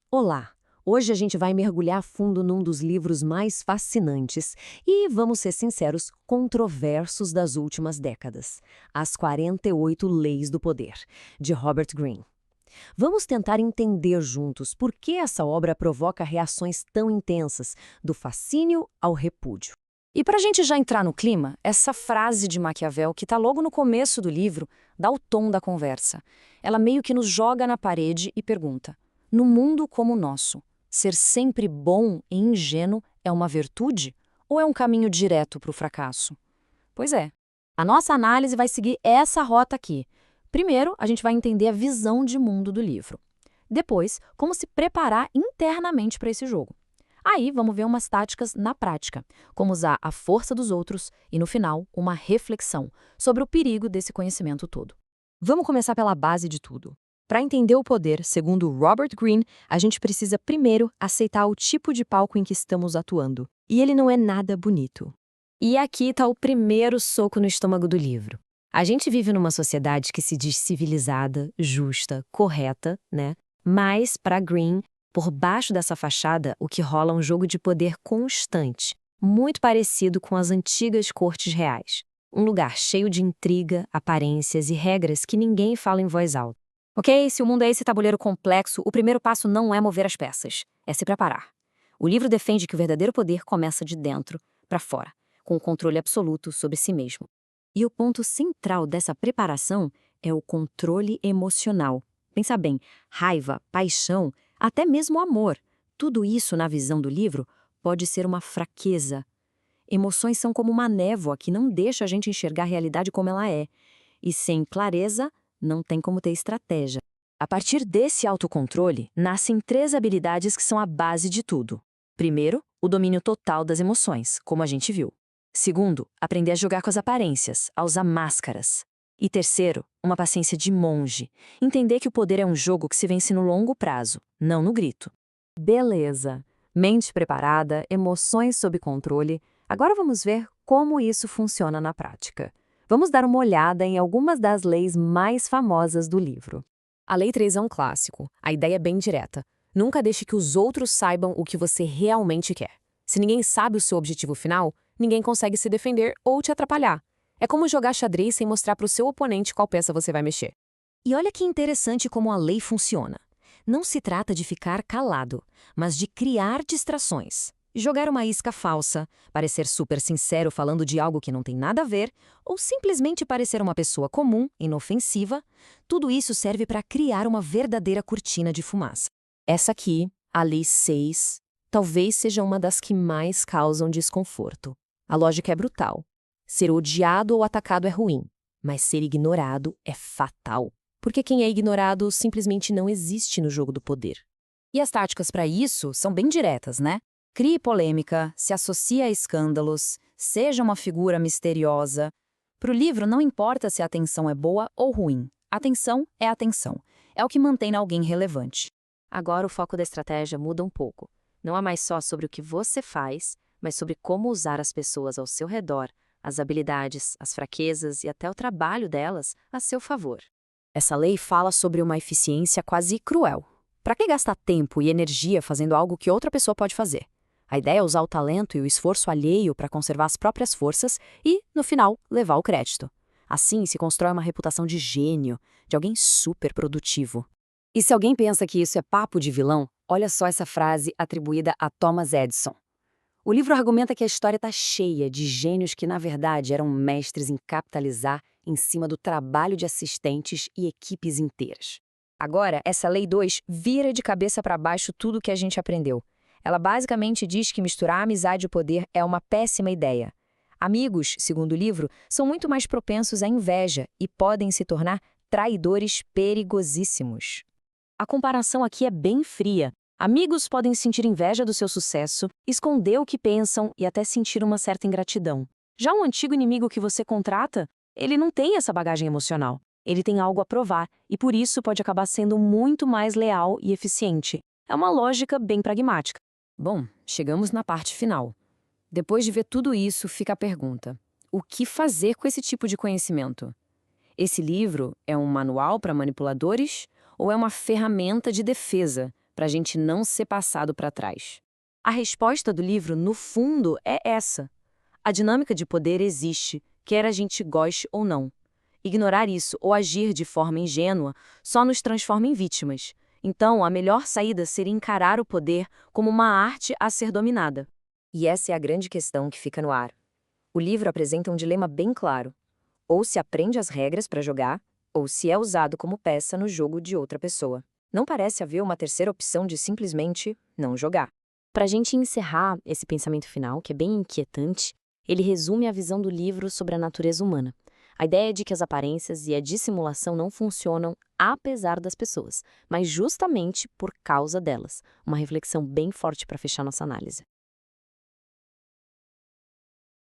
Olá! Hoje a gente vai mergulhar a fundo num dos livros mais fascinantes e, vamos ser sinceros, controversos das últimas décadas: As 48 Leis do Poder, de Robert Greene. Vamos tentar entender juntos por que essa obra provoca reações tão intensas, do fascínio ao repúdio. E para a gente já entrar no clima, essa frase de Maquiavel, que está logo no começo do livro, dá o tom da conversa. Ela meio que nos joga na parede e pergunta: no mundo como o nosso, ser sempre bom e ingênuo é uma virtude ou é um caminho direto para o fracasso? Pois é. A nossa análise vai seguir essa rota aqui. Primeiro, a gente vai entender a visão de mundo do livro. Depois, como se preparar internamente para esse jogo. Aí, vamos ver umas táticas na prática, como usar a força dos outros e, no final, uma reflexão sobre o perigo desse conhecimento todo. Vamos começar pela base de tudo. Para entender o poder, segundo Robert Greene, a gente precisa primeiro aceitar o tipo de palco em que estamos atuando. E ele não é nada bonito. E aqui está o primeiro soco no estômago do livro. A gente vive numa sociedade que se diz civilizada, justa, correta, né? Mas, para Greene, por baixo dessa fachada, o que rola é um jogo de poder constante, muito parecido com as antigas cortes reais. Um lugar cheio de intriga, aparências e regras que ninguém fala em voz alta. Ok, se o mundo é esse tabuleiro complexo, o primeiro passo não é mover as peças, é se preparar. O livro defende que o verdadeiro poder começa de dentro para fora, com o controle absoluto sobre si mesmo. E o ponto central dessa preparação é o controle emocional. Pensa bem, raiva, paixão, até mesmo amor. Tudo isso, na visão do livro, pode ser uma fraqueza. Emoções são como uma névoa que não deixa a gente enxergar a realidade como ela é. E sem clareza, não tem como ter estratégia. A partir desse autocontrole, nascem 3 habilidades que são a base de tudo. Primeiro, o domínio total das emoções, como a gente viu. Segundo, aprender a jogar com as aparências, a usar máscaras. E terceiro, uma paciência de monge. Entender que o poder é um jogo que se vence no longo prazo, não no grito. Beleza. Mente preparada, emoções sob controle. Agora vamos ver como isso funciona na prática. Vamos dar uma olhada em algumas das leis mais famosas do livro. A Lei 3 é um clássico. A ideia é bem direta. Nunca deixe que os outros saibam o que você realmente quer. Se ninguém sabe o seu objetivo final, ninguém consegue se defender ou te atrapalhar. É como jogar xadrez sem mostrar para o seu oponente qual peça você vai mexer. E olha que interessante como a lei funciona. Não se trata de ficar calado, mas de criar distrações. Jogar uma isca falsa, parecer super sincero falando de algo que não tem nada a ver, ou simplesmente parecer uma pessoa comum, inofensiva, tudo isso serve para criar uma verdadeira cortina de fumaça. Essa aqui, a Lei 6, talvez seja uma das que mais causam desconforto. A lógica é brutal. Ser odiado ou atacado é ruim, mas ser ignorado é fatal. Porque quem é ignorado simplesmente não existe no jogo do poder. E as táticas para isso são bem diretas, né? Crie polêmica, se associe a escândalos, seja uma figura misteriosa. Para o livro, não importa se a atenção é boa ou ruim. Atenção é atenção. É o que mantém alguém relevante. Agora o foco da estratégia muda um pouco. Não é mais só sobre o que você faz, mas sobre como usar as pessoas ao seu redor, as habilidades, as fraquezas e até o trabalho delas a seu favor. Essa lei fala sobre uma eficiência quase cruel. Para que gastar tempo e energia fazendo algo que outra pessoa pode fazer? A ideia é usar o talento e o esforço alheio para conservar as próprias forças e, no final, levar o crédito. Assim se constrói uma reputação de gênio, de alguém super produtivo. E se alguém pensa que isso é papo de vilão, olha só essa frase atribuída a Thomas Edison. O livro argumenta que a história está cheia de gênios que, na verdade, eram mestres em capitalizar em cima do trabalho de assistentes e equipes inteiras. Agora, essa Lei 2 vira de cabeça para baixo tudo o que a gente aprendeu. Ela basicamente diz que misturar amizade e poder é uma péssima ideia. Amigos, segundo o livro, são muito mais propensos à inveja e podem se tornar traidores perigosíssimos. A comparação aqui é bem fria. Amigos podem sentir inveja do seu sucesso, esconder o que pensam e até sentir uma certa ingratidão. Já um antigo inimigo que você contrata, ele não tem essa bagagem emocional. Ele tem algo a provar e por isso pode acabar sendo muito mais leal e eficiente. É uma lógica bem pragmática. Bom, chegamos na parte final. Depois de ver tudo isso, fica a pergunta: o que fazer com esse tipo de conhecimento? Esse livro é um manual para manipuladores ou é uma ferramenta de defesa para a gente não ser passado para trás? A resposta do livro, no fundo, é essa. A dinâmica de poder existe, quer a gente goste ou não. Ignorar isso ou agir de forma ingênua só nos transforma em vítimas. Então, a melhor saída seria encarar o poder como uma arte a ser dominada. E essa é a grande questão que fica no ar. O livro apresenta um dilema bem claro. Ou se aprende as regras para jogar, ou se é usado como peça no jogo de outra pessoa. Não parece haver uma terceira opção de simplesmente não jogar. Para a gente encerrar esse pensamento final, que é bem inquietante, ele resume a visão do livro sobre a natureza humana. A ideia de que as aparências e a dissimulação não funcionam apesar das pessoas, mas justamente por causa delas. Uma reflexão bem forte para fechar nossa análise.